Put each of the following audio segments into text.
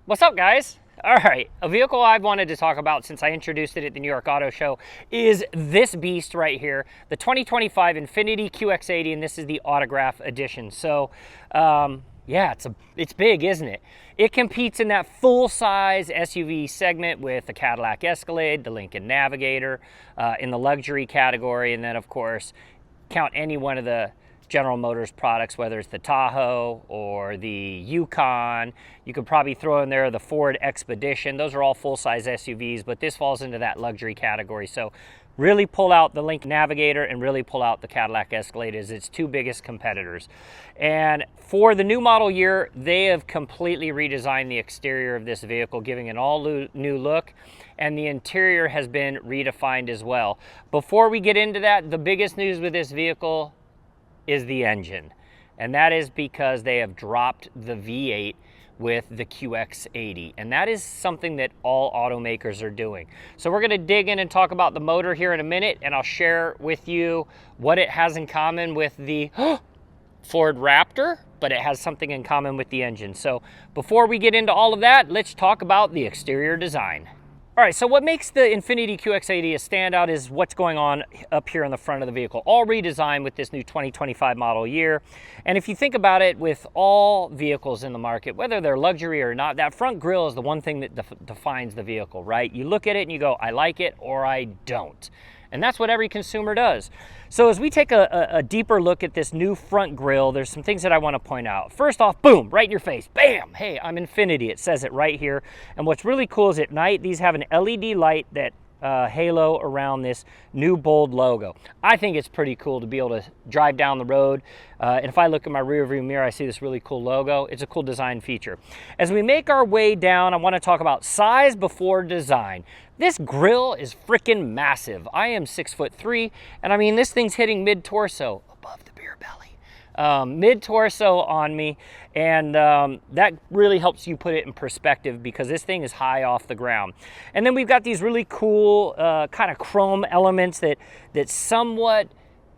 What's up, guys? All right, a vehicle I've wanted to talk about since I introduced it at the New York Auto Show is this beast right here, the 2025 Infiniti QX80, and this is the Autograph Edition. So, yeah, it's big, isn't it? It competes in that full-size SUV segment with the Cadillac Escalade, the Lincoln Navigator, in the luxury category, and then, of course, count any one of the General Motors products, whether it's the Tahoe or the Yukon. You could probably throw in there the Ford Expedition. Those are all full-size SUVs, but this falls into that luxury category. So really pull out the Lincoln Navigator and really pull out the Cadillac Escalade as its two biggest competitors. And for the new model year, they have completely redesigned the exterior of this vehicle, giving it an all-new look, and the interior has been redefined as well. Before we get into that, the biggest news with this vehicle is the engine, and that is because they have dropped the V8 with the QX80, and that is something that all automakers are doing. So we're going to dig in and talk about the motor here in a minute, and I'll share with you what it has in common with the Ford Raptor, but it has something in common with the engine. So before we get into all of that, let's talk about the exterior design. All right, so what makes the Infiniti QX80 a standout is what's going on up here in the front of the vehicle. All redesigned with this new 2025 model year. And if you think about it, with all vehicles in the market, whether they're luxury or not, that front grille is the one thing that defines the vehicle, right? You look at it and you go, I like it or I don't. And that's what every consumer does. So as we take a deeper look at this new front grille, there's some things that I want to point out. First off, boom, right in your face, bam, hey, I'm Infiniti. It says it right here. And what's really cool is at night, these have an LED light that halo around this new bold logo. I think it's pretty cool to be able to drive down the road. And if I look in my rear view mirror, I see this really cool logo. It's a cool design feature. As we make our way down, I want to talk about size before design. This grille is freaking massive. I am 6'3", and I mean, this thing's hitting mid-torso, above the beer belly. Mid-torso on me, and that really helps you put it in perspective because this thing is high off the ground. And then we've got these really cool kind of chrome elements that somewhat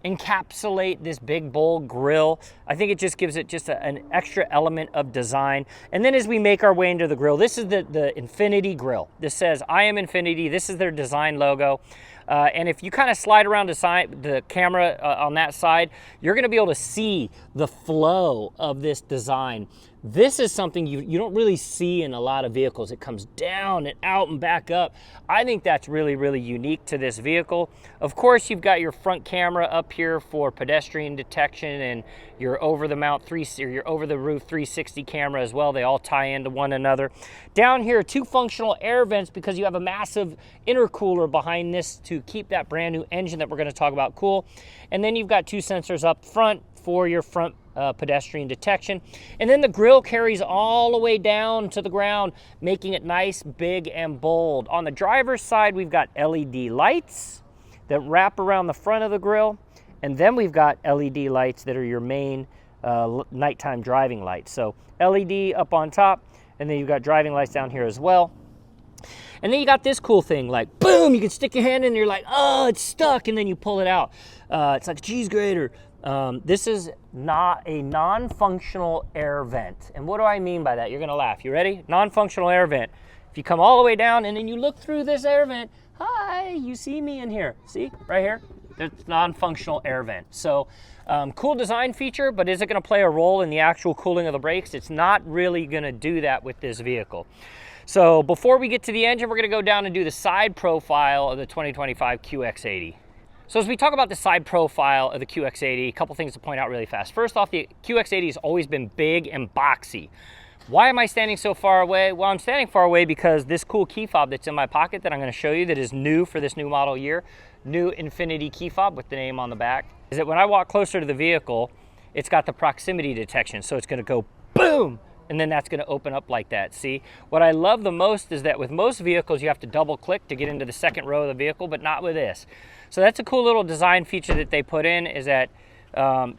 encapsulate this big bold grille. I think it just gives it just an extra element of design. And then as we make our way into the grille, this is the Infiniti grille. This says, I am Infiniti. This is their design logo. And if you kind of slide around the camera on that side, you're going to be able to see the flow of this design. This is something you don't really see in a lot of vehicles. It comes down and out and back up. I think that's really, really unique to this vehicle. Of course, you've got your front camera up here for pedestrian detection and your over-the-roof 360 camera as well. They all tie into one another. Down here, two functional air vents because you have a massive intercooler behind this to keep that brand new engine that we're going to talk about cool. And then you've got two sensors up front for your front pedestrian detection. And then the grille carries all the way down to the ground, making it nice, big, and bold. On the driver's side, we've got LED lights that wrap around the front of the grille. And then we've got LED lights that are your main nighttime driving lights. So LED up on top, and then you've got driving lights down here as well. And then you got this cool thing, like, boom, you can stick your hand in and you're like, oh, it's stuck, and then you pull it out. It's like a cheese grater. This is not a non-functional air vent. And what do I mean by that? You're going to laugh. You ready? Non-functional air vent. If you come all the way down and then you look through this air vent, hi, you see me in here. See, right here? It's non-functional air vent. So cool design feature, but is it going to play a role in the actual cooling of the brakes? It's not really going to do that with this vehicle. So before we get to the engine, we're going to go down and do the side profile of the 2025 QX80. So as we talk about the side profile of the QX80, a couple things to point out really fast. First off, the QX80 has always been big and boxy. Why am I standing so far away? Well, I'm standing far away because this cool key fob that's in my pocket that I'm going to show you that is new for this new model year, new Infiniti key fob with the name on the back, is that when I walk closer to the vehicle, it's got the proximity detection. So it's going to go boom, and then that's going to open up like that. See, what I love the most is that with most vehicles, you have to double click to get into the second row of the vehicle, but not with this. So that's a cool little design feature that they put in, is that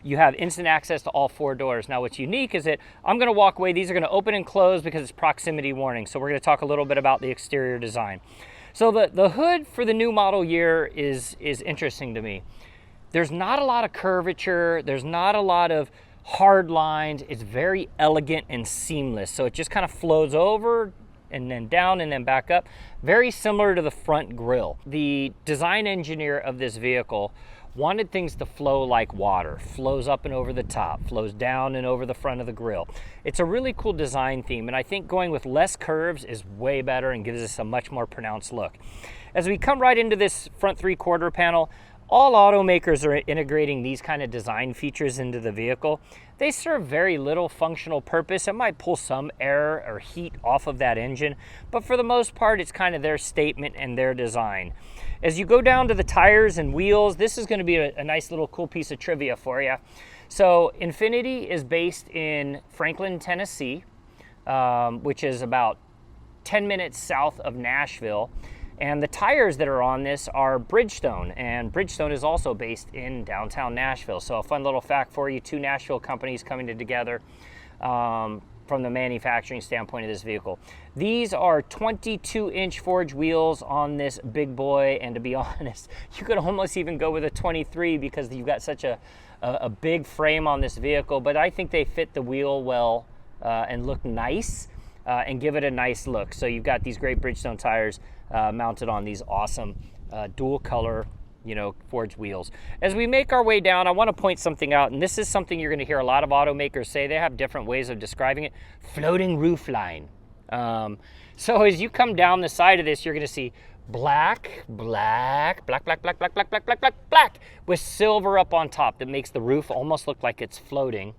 you have instant access to all four doors. Now what's unique is that I'm going to walk away. These are going to open and close because it's proximity warning. So we're going to talk a little bit about the exterior design. So the hood for the new model year is interesting to me. There's not a lot of curvature. There's not a lot of hard lines. It's very elegant and seamless. So it just kind of flows over and then down and then back up. Very similar to the front grille. The design engineer of this vehicle wanted things to flow like water. Flows up and over the top, flows down and over the front of the grille. It's a really cool design theme, and I think going with less curves is way better and gives us a much more pronounced look. As we come right into this front 3/4 panel, all automakers are integrating these kind of design features into the vehicle. They serve very little functional purpose. It might pull some air or heat off of that engine, but for the most part, it's kind of their statement and their design. As you go down to the tires and wheels, this is going to be a nice little cool piece of trivia for you. So Infiniti is based in Franklin, Tennessee, which is about 10 minutes south of Nashville. And the tires that are on this are Bridgestone, and Bridgestone is also based in downtown Nashville. So a fun little fact for you, 2 Nashville companies coming together from the manufacturing standpoint of this vehicle. These are 22-inch forged wheels on this big boy, and to be honest, you could almost even go with a 23 because you've got such a big frame on this vehicle, but I think they fit the wheel well and look nice. And give it a nice look. So you've got these great Bridgestone tires mounted on these awesome dual color, forged wheels. As we make our way down, I want to point something out, and this is something you're going to hear a lot of automakers say. They have different ways of describing it. Floating roof line. So as you come down the side of this, you're going to see black, with silver up on top that makes the roof almost look like it's floating.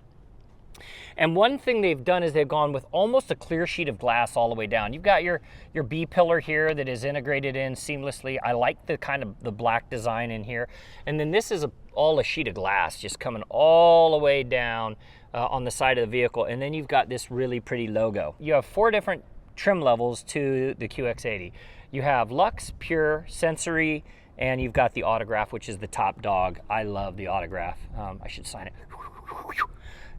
And one thing they've done is they've gone with almost a clear sheet of glass all the way down. You've got your B pillar here that is integrated in seamlessly. I like the kind of the black design in here. And then this is all a sheet of glass just coming all the way down on the side of the vehicle. And then you've got this really pretty logo. You have 4 different trim levels to the QX80. You have Luxe, Pure, Sensory, and you've got the Autograph, which is the top dog. I love the Autograph. I should sign it.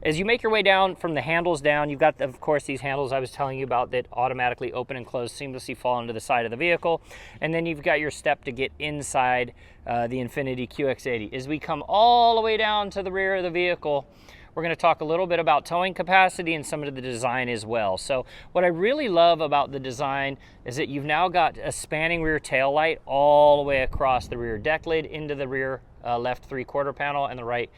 As you make your way down from the handles down, you've got, of course, these handles I was telling you about that automatically open and close, seamlessly fall into the side of the vehicle. And then you've got your step to get inside the Infiniti QX80. As we come all the way down to the rear of the vehicle, we're going to talk a little bit about towing capacity and some of the design as well. So what I really love about the design is that you've now got a spanning rear tail light all the way across the rear deck lid into the rear left 3/4 panel and the right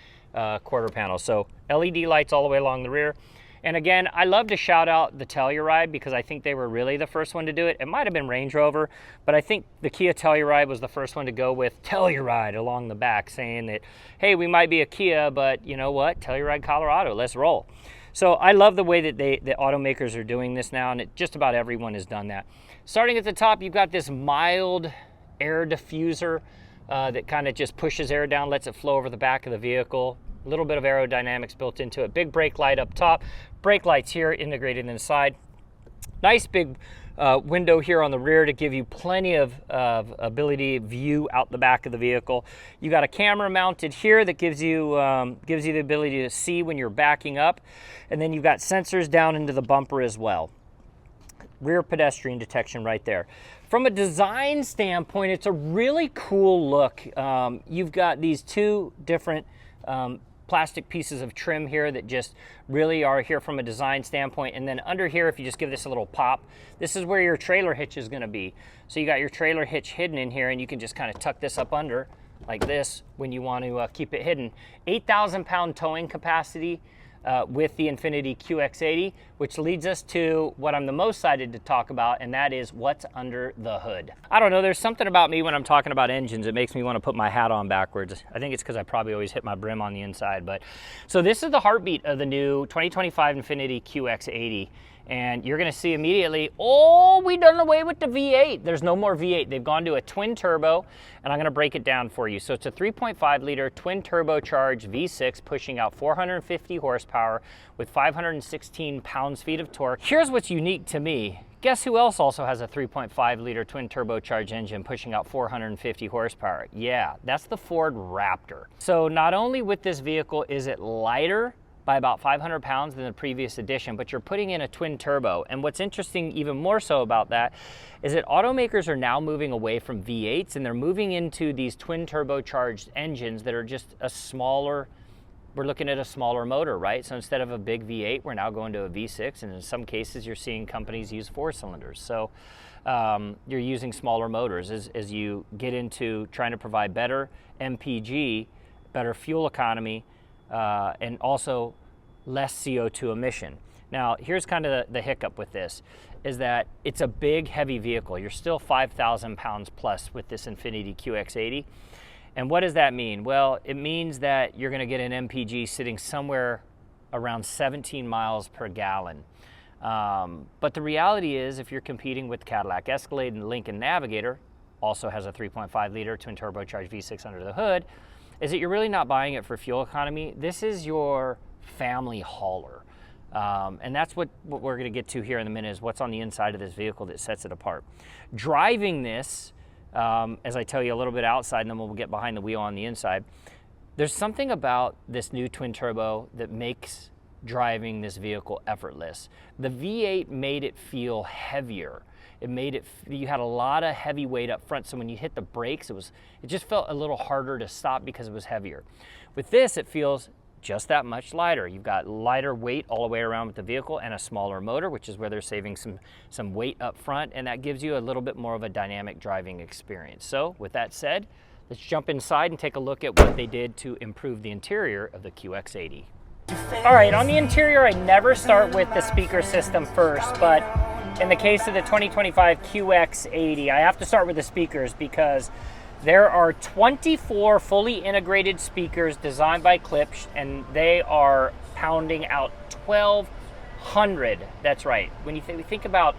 quarter panel. So LED lights all the way along the rear. And again, I love to shout out the Telluride because I think they were really the first one to do it. It might have been Range Rover, but I think the Kia Telluride was the first one to go with Telluride along the back, saying that, hey, we might be a Kia, but you know what? Telluride, Colorado, let's roll. So I love the way that the automakers are doing this now, and just about everyone has done that. Starting at the top, you've got this mild air diffuser that kind of just pushes air down, lets it flow over the back of the vehicle. A little bit of aerodynamics built into it. Big brake light up top, brake lights here integrated inside. Nice big window here on the rear to give you plenty of ability view out the back of the vehicle. You got a camera mounted here that gives you the ability to see when you're backing up, and then you've got sensors down into the bumper as well. Rear pedestrian detection right there. From a design standpoint, it's a really cool look. You've got these 2 different plastic pieces of trim here that just really are here from a design standpoint. And then under here, if you just give this a little pop, this is where your trailer hitch is going to be. So you got your trailer hitch hidden in here, and you can just kind of tuck this up under like this when you want to keep it hidden. 8,000 pound towing capacity with the Infiniti QX80, which leads us to what I'm the most excited to talk about, and that is what's under the hood. I don't know, there's something about me when I'm talking about engines that makes me want to put my hat on backwards. I think it's because I probably always hit my brim on the inside. But so this is the heartbeat of the new 2025 Infiniti QX80. And you're going to see immediately, oh, we done away with the V8. There's no more V8. They've gone to a twin turbo, and I'm going to break it down for you. So it's a 3.5 liter twin turbocharged V6 pushing out 450 horsepower with 516 pounds-feet of torque. Here's what's unique to me. Guess who else also has a 3.5 liter twin turbocharged engine pushing out 450 horsepower? Yeah, that's the Ford Raptor. So not only with this vehicle is it lighter by about 500 pounds than the previous edition, but you're putting in a twin turbo. And what's interesting even more so about that is that automakers are now moving away from V8s, and they're moving into these twin turbocharged engines that are just a smaller we're looking at a smaller motor, right? So instead of a big V8, we're now going to a V6, and in some cases you're seeing companies use 4 cylinders. So you're using smaller motors as you get into trying to provide better MPG, better fuel economy, and also less CO2 emission. Now, here's kind of the hiccup with this, is that it's a big, heavy vehicle. You're still 5,000 pounds plus with this Infiniti QX80. And what does that mean? Well, it means that you're gonna get an MPG sitting somewhere around 17 miles per gallon. But the reality is, if you're competing with Cadillac Escalade and Lincoln Navigator, also has a 3.5 liter twin turbocharged V6 under the hood, is that you're really not buying it for fuel economy. This is your family hauler. And that's what we're gonna get to here in a minute, is what's on the inside of this vehicle that sets it apart. Driving this, as I tell you a little bit outside, and then we'll get behind the wheel on the inside, there's something about this new twin turbo that makes driving this vehicle effortless. The V8 made it feel heavier. It made it, you had a lot of heavy weight up front, so when you hit the brakes, it just felt a little harder to stop because it was heavier. With this, it feels just that much lighter. You've got lighter weight all the way around with the vehicle and a smaller motor, which is where they're saving some weight up front, and that gives you a little bit more of a dynamic driving experience. So with that said, let's jump inside and take a look at what they did to improve the interior of the QX80. All right, on the interior, I never start with the speaker system first, but in the case of the 2025 QX80, I have to start with the speakers because there are 24 fully integrated speakers designed by Klipsch, and they are pounding out 1,200. That's right. When you think about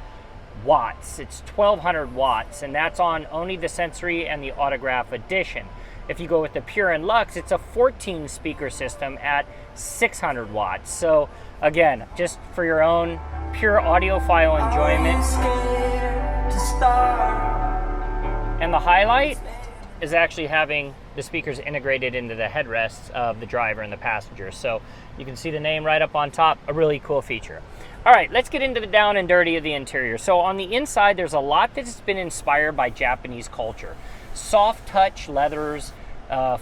watts, it's 1,200 watts, and that's on only the Sensory and the Autograph Edition. If you go with the Pure and Luxe, it's a 14 speaker system at 600 watts. So again, just for your own pure audiophile enjoyment. And the highlight is actually having the speakers integrated into the headrests of the driver and the passenger. So you can see the name right up on top, a really cool feature. All right, let's get into the down and dirty of the interior. So on the inside, there's a lot that's been inspired by Japanese culture. Soft touch leathers,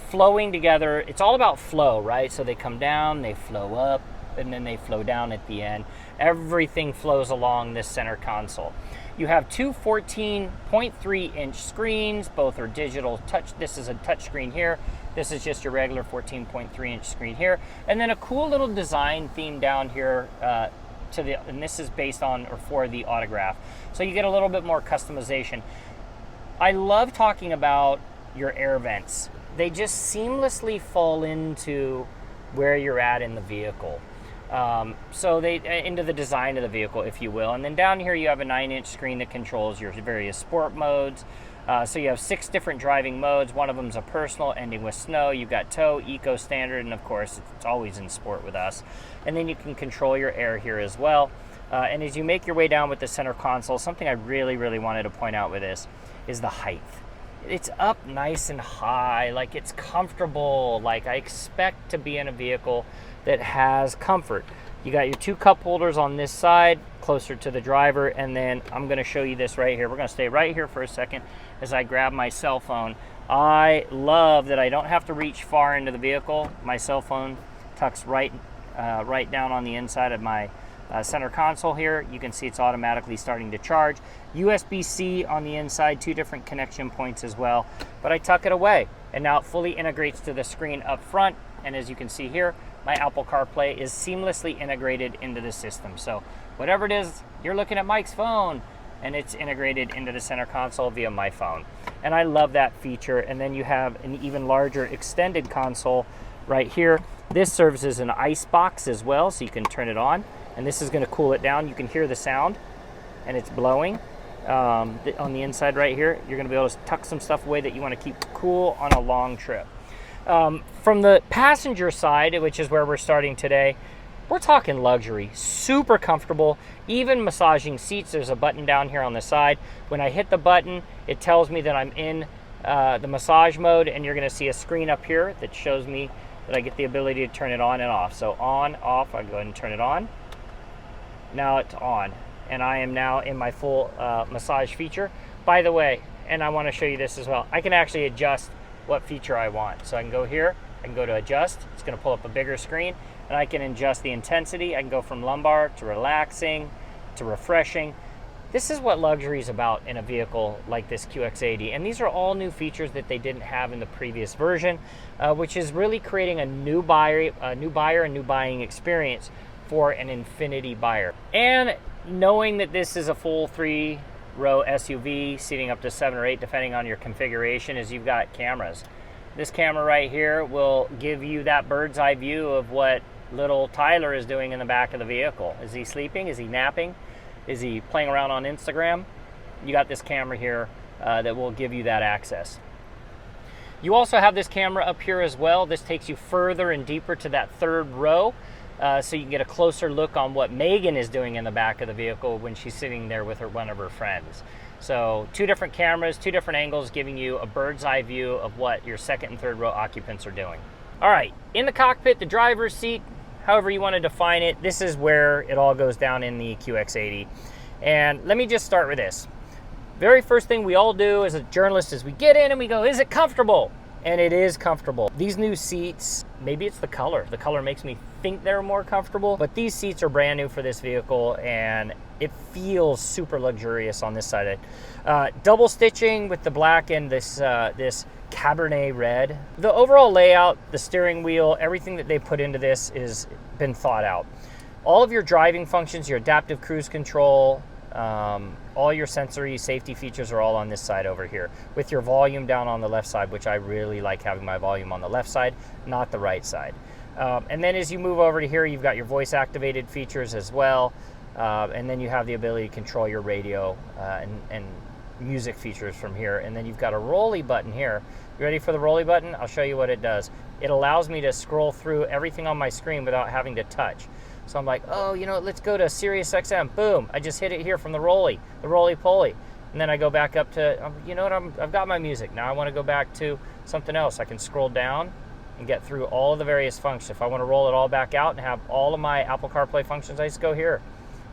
flowing together. It's all about flow, right? So they come down, they flow up, and then they flow down at the end. Everything flows along this center console. You have two 14.3-inch screens. Both are digital touch. This is a touch screen here. This is just your regular 14.3-inch screen here. And then a cool little design theme down here and this is based on or for the Autograph. So you get a little bit more customization. I love talking about your air vents. They just seamlessly fall into where you're at in the vehicle. So into the design of the vehicle, if you will. And then down here you have a 9-inch screen that controls your various sport modes. So you have 6 different driving modes. One of them is a personal, ending with snow. You've got tow, eco, standard, and of course it's always in sport with us. And then you can control your air here as well. And as you make your way down with the center console, something I really, really wanted to point out with this is the height. It's up nice and high, like it's comfortable. Like I expect to be in a vehicle that has comfort. You got your 2 cup holders on this side, closer to the driver, and then I'm gonna show you this right here. We're gonna stay right here for a second as I grab my cell phone. I love that I don't have to reach far into the vehicle. My cell phone tucks right down on the inside of my center console here. You can see it's automatically starting to charge. USB-C on the inside, 2 different connection points as well, but I tuck it away and now it fully integrates to the screen up front. And as you can see here, my Apple CarPlay is seamlessly integrated into the system. So whatever it is, you're looking at Mike's phone and it's integrated into the center console via my phone. And I love that feature. And then you have an even larger extended console right here. This serves as an ice box as well, so you can turn it on. And this is gonna cool it down. You can hear the sound and it's blowing on the inside right here. You're gonna be able to tuck some stuff away that you wanna keep cool on a long trip. From the passenger side, which is where we're starting today, we're talking luxury, super comfortable, even massaging seats. There's a button down here on the side. When I hit the button, it tells me that I'm in the massage mode, and you're gonna see a screen up here that shows me that I get the ability to turn it on and off. So on, off, I go ahead and turn it on. Now it's on, and I am now in my full massage feature. By the way, and I wanna show you this as well, I can actually adjust what feature I want. So I can go here I can go to adjust. It's going to pull up a bigger screen, and I can adjust the intensity. I can go from lumbar to relaxing to refreshing. This is what luxury is about in a vehicle like this QX80, and these are all new features that they didn't have in the previous version, which is really creating a new buyer, and new buying experience for an Infiniti buyer. And knowing that this is a full 3-row SUV, seating up to 7 or 8, depending on your configuration, is you've got cameras. This camera right here will give you that bird's eye view of what little Tyler is doing in the back of the vehicle. Is he sleeping? Is he napping? Is he playing around on Instagram? You got this camera here that will give you that access. You also have this camera up here as well. This takes you further and deeper to that 3rd row, so you can get a closer look on what Megan is doing in the back of the vehicle when she's sitting there with one of her friends. So 2 different cameras, 2 different angles, giving you a bird's eye view of what your 2nd and 3rd row occupants are doing. All right, in the cockpit, the driver's seat, however you want to define it, this is where it all goes down in the QX80. And let me just start with this. Very first thing we all do as a journalist is we get in and we go, is it comfortable? And it is comfortable. These new seats, maybe it's the color. The color makes me think they're more comfortable, but these seats are brand new for this vehicle, and it feels super luxurious on this side. Double stitching with the black and this Cabernet red. The overall layout, the steering wheel, everything that they put into this is been thought out. All of your driving functions, your adaptive cruise control, all your sensory safety features are all on this side over here, with your volume down on the left side, which I really like having my volume on the left side, not the right side. And then as you move over to here, you've got your voice activated features as well. And then you have the ability to control your radio and music features from here. And then you've got a rolly button here. You ready for the rolly button? I'll show you what it does. It allows me to scroll through everything on my screen without having to touch. So I'm like, oh, you know, let's go to Sirius XM. Boom, I just hit it here from the roly-poly. And then I go back up to, you know what, I've got my music. Now I want to go back to something else. I can scroll down and get through all of the various functions. If I want to roll it all back out and have all of my Apple CarPlay functions, I just go here.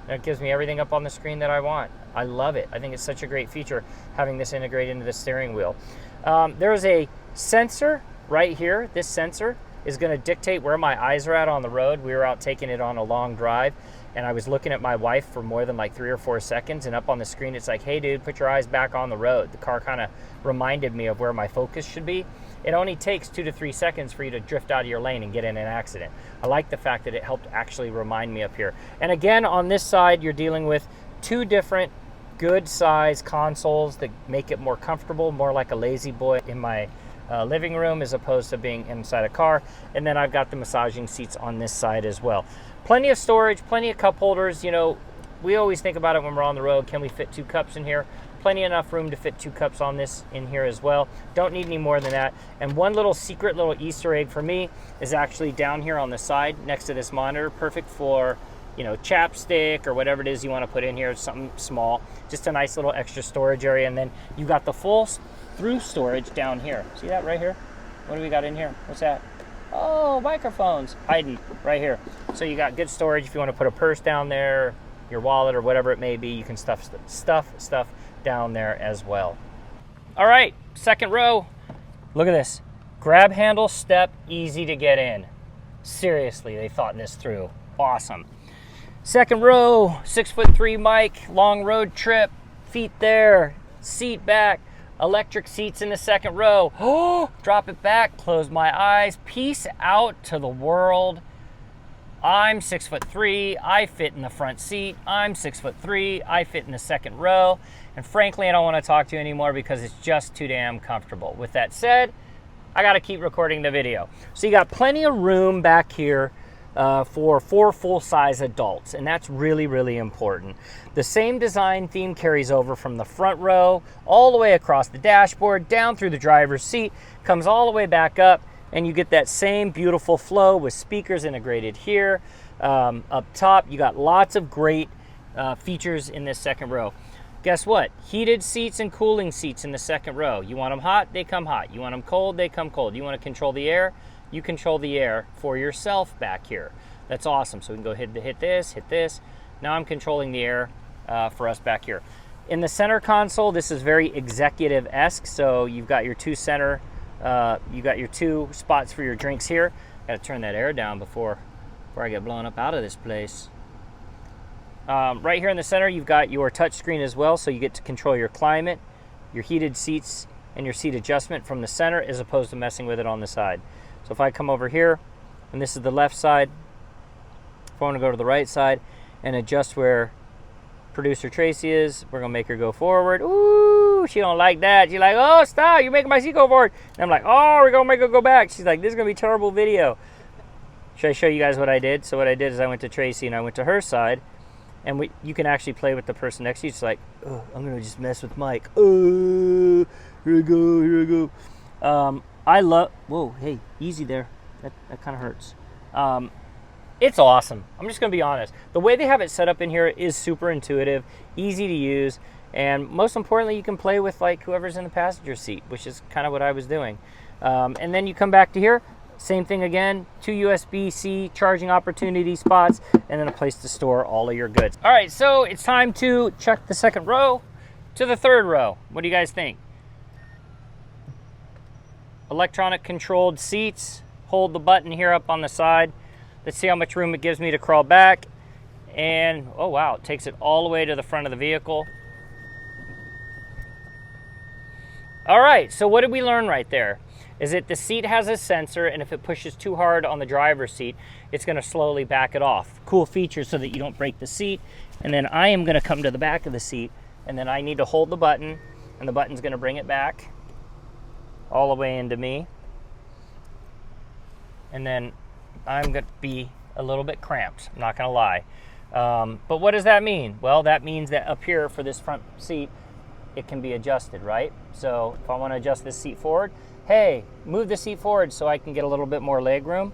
And it gives me everything up on the screen that I want. I love it. I think it's such a great feature having this integrated into the steering wheel. There's a sensor right here. This sensor is going to dictate where my eyes are at on the road. We were out taking it on a long drive, and I was looking at my wife for more than like 3 or 4 seconds, and up on the screen it's like, hey dude, put your eyes back on the road. The car kind of reminded me of where my focus should be. It only takes 2 to 3 seconds for you to drift out of your lane and get in an accident. I like the fact that it helped actually remind me up here. And again, on this side, you're dealing with 2 different good size consoles that make it more comfortable, more like a lazy boy in my living room as opposed to being inside a car. And then I've got the massaging seats on this side as well. Plenty of storage, plenty of cup holders. You know, we always think about it when we're on the road. Can we fit 2 cups in here? Plenty enough room to fit 2 cups on this in here as well. Don't need any more than that. And one little secret little Easter egg for me is actually down here on the side next to this monitor. Perfect for, you know, chapstick or whatever it is you want to put in here. Something small, just a nice little extra storage area. And then you got the full through storage down here. See that right here? What do we got in here? What's that? Oh, microphones hiding right here. So you got good storage if you want to put a purse down there, your wallet or whatever it may be. You can stuff stuff down there as well. All right, 2nd row. Look at this. Grab handle, step, easy to get in. Seriously, they thought this through. Awesome. 2nd row, 6'3" mic, long road trip, feet there, seat back. Electric seats in the 2nd row. Oh, drop it back, close my eyes. Peace out to the world. I'm 6'3", I fit in the front seat. I'm 6'3", I fit in the 2nd row. And frankly, I don't want to talk to you anymore because it's just too damn comfortable. With that said, I got to keep recording the video. So you got plenty of room back here for 4 full-size adults, and that's really, really important. The same design theme carries over from the front row all the way across the dashboard, down through the driver's seat, comes all the way back up, and you get that same beautiful flow with speakers integrated here. Up top, you got lots of great features in this 2nd row. Guess what? Heated seats and cooling seats in the 2nd row. You want them hot, they come hot. You want them cold, they come cold. You want to control the air, you control the air for yourself back here. That's awesome. So we can go hit this. Now I'm controlling the air for us back here. In the center console, this is very executive-esque. So you've got your 2 center You got your 2 spots for your drinks here. Got to turn that air down before I get blown up out of this place. Right here in the center, you've got your touch screen as well, so you get to control your climate, your heated seats, and your seat adjustment from the center as opposed to messing with it on the side. So if I come over here, and this is the left side, if I want to go to the right side and adjust where producer Tracy is, we're gonna make her go forward. Ooh, she don't like that. She's like, oh, stop, you're making my seat go forward. And I'm like, oh, we're gonna make her go back. She's like, this is gonna be terrible video. Should I show you guys what I did? So what I did is I went to Tracy and I went to her side, and you can actually play with the person next to you. It's like, oh, I'm gonna just mess with Mike. Oh, here I go, here I go. I love, whoa, hey, easy there. That kind of hurts. It's awesome. I'm just gonna be honest. The way they have it set up in here is super intuitive, easy to use, and most importantly, you can play with like whoever's in the passenger seat, which is kind of what I was doing. And then you come back to here, same thing again, 2 USB-C charging opportunity spots, and then a place to store all of your goods. All right, so it's time to check the second row to the third row. What do you guys think? Electronic controlled seats. Hold the button here up on the side. Let's see how much room it gives me to crawl back. And, oh wow, it takes it all the way to the front of the vehicle. All right, so what did we learn right there? Is that the seat has a sensor, and if it pushes too hard on the driver's seat, it's gonna slowly back it off. Cool feature so that you don't break the seat. And then I am gonna come to the back of the seat, and then I need to hold the button, and the button's gonna bring it back all the way into me. And then I'm going to be a little bit cramped, I'm not going to lie. But what does that mean? Well, that means that up here for this front seat, it can be adjusted, right? So if I want to adjust this seat forward, hey, move the seat forward so I can get a little bit more leg room.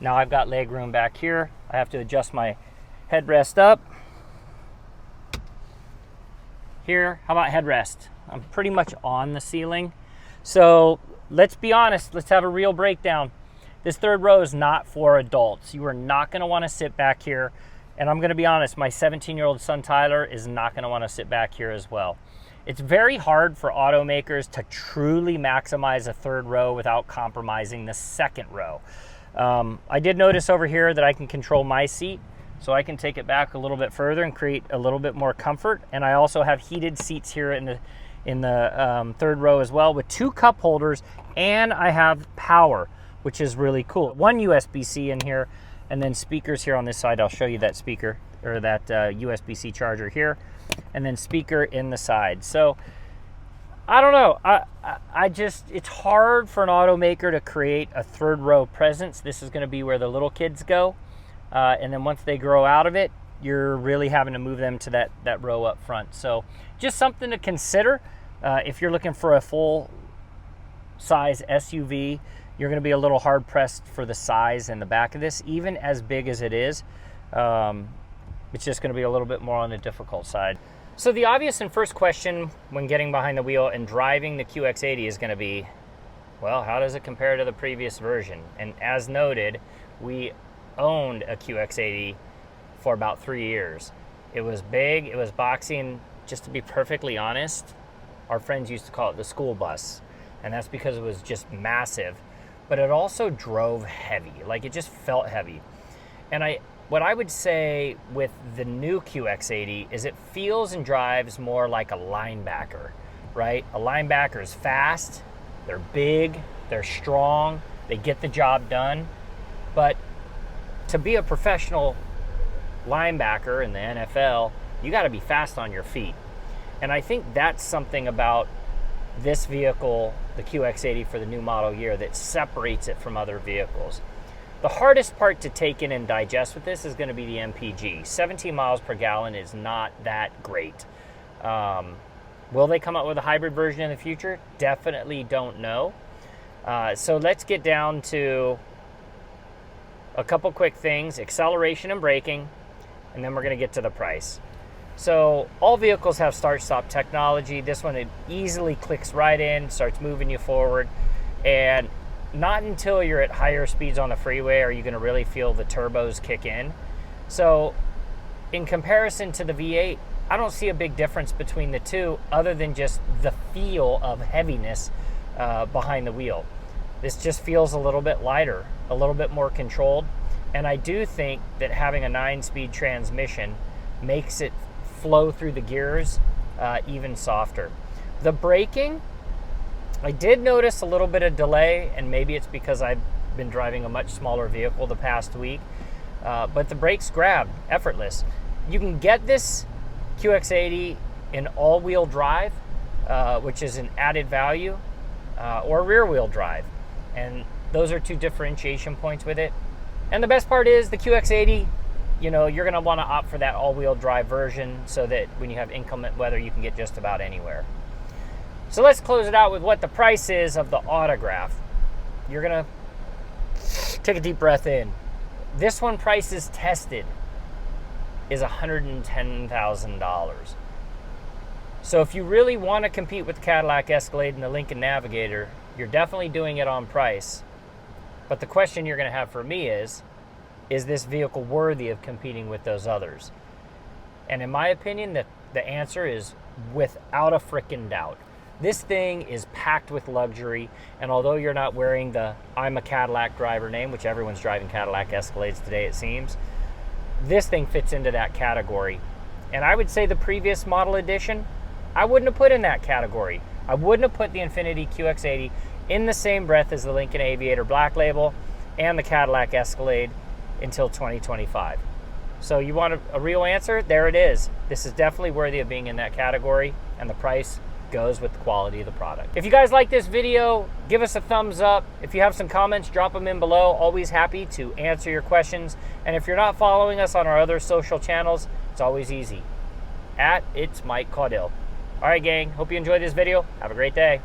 Now I've got leg room back here. I have to adjust my headrest up. Here, how about headrest? I'm pretty much on the ceiling. So let's be honest, let's have a real breakdown. This third row is not for adults. You are not gonna wanna sit back here. And I'm gonna be honest, my 17-year-old son, Tyler, is not gonna wanna sit back here as well. It's very hard for automakers to truly maximize a third row without compromising the second row. I did notice over here that I can control my seat, so I can take it back a little bit further and create a little bit more comfort. And I also have heated seats here in the third row as well with 2 cup holders, and I have power, which is really cool. 1 USB-C in here, and then speakers here on this side. I'll show you that speaker, or that USB-C charger here, and then speaker in the side. So I don't know, I just, it's hard for an automaker to create a third row presence. This is gonna be where the little kids go. And then once they grow out of it, you're really having to move them to that row up front. So just something to consider if you're looking for a full size SUV. You're going to be a little hard pressed for the size in the back of this, even as big as it is. It's just going to be a little bit more on the difficult side. So the obvious and first question when getting behind the wheel and driving the QX80 is going to be, well, how does it compare to the previous version? And as noted, we owned a QX80 for about 3 years. It was big, it was boxy, and just to be perfectly honest, our friends used to call it the school bus. And that's because it was just massive. But it also drove heavy, like it just felt heavy. And what I would say with the new QX80 is it feels and drives more like a linebacker, right? A linebacker is fast, they're big, they're strong, they get the job done. But to be a professional linebacker in the NFL, you gotta be fast on your feet. And I think that's something about this vehicle, the QX80 for the new model year, that separates it from other vehicles. The hardest part to take in and digest with this is going to be the MPG. 17 miles per gallon is not that great. Will they come up with a hybrid version in the future? Definitely don't know. So let's get down to a couple quick things: acceleration and braking, and then we're going to get to the price. So all vehicles have start-stop technology. This one, it easily clicks right in, starts moving you forward. And not until you're at higher speeds on the freeway are you gonna really feel the turbos kick in. So in comparison to the V8, I don't see a big difference between the two other than just the feel of heaviness behind the wheel. This just feels a little bit lighter, a little bit more controlled. And I do think that having a 9-speed transmission makes it flow through the gears even softer. The braking, I did notice a little bit of delay, and maybe it's because I've been driving a much smaller vehicle the past week, but the brakes grab effortless. You can get this QX80 in all-wheel drive, which is an added value, or rear-wheel drive, and those are two differentiation points with it. And the best part is the QX80, you know, you're going to want to opt for that all-wheel drive version so that when you have inclement weather, you can get just about anywhere. So let's close it out with what the price is of the Autograph. You're going to take a deep breath in. This one, prices tested, is $110,000. So if you really want to compete with the Cadillac Escalade and the Lincoln Navigator, you're definitely doing it on price. But the question you're going to have for me is this vehicle worthy of competing with those others? And in my opinion, the answer is without a frickin' doubt. This thing is packed with luxury, and although you're not wearing the I'm a Cadillac driver name, which everyone's driving Cadillac Escalades today it seems, this thing fits into that category. And I would say the previous model edition, I wouldn't have put in that category. I wouldn't have put the Infiniti QX80 in the same breath as the Lincoln Aviator Black Label and the Cadillac Escalade until 2025. So you want a real answer? There it is. This is definitely worthy of being in that category, and the price goes with the quality of the product. If you guys like this video, give us a thumbs up. If you have some comments, drop them in below. Always happy to answer your questions. And if you're not following us on our other social channels, it's always easy. @It's Mike Caudill. All right, gang. Hope you enjoyed this video. Have a great day.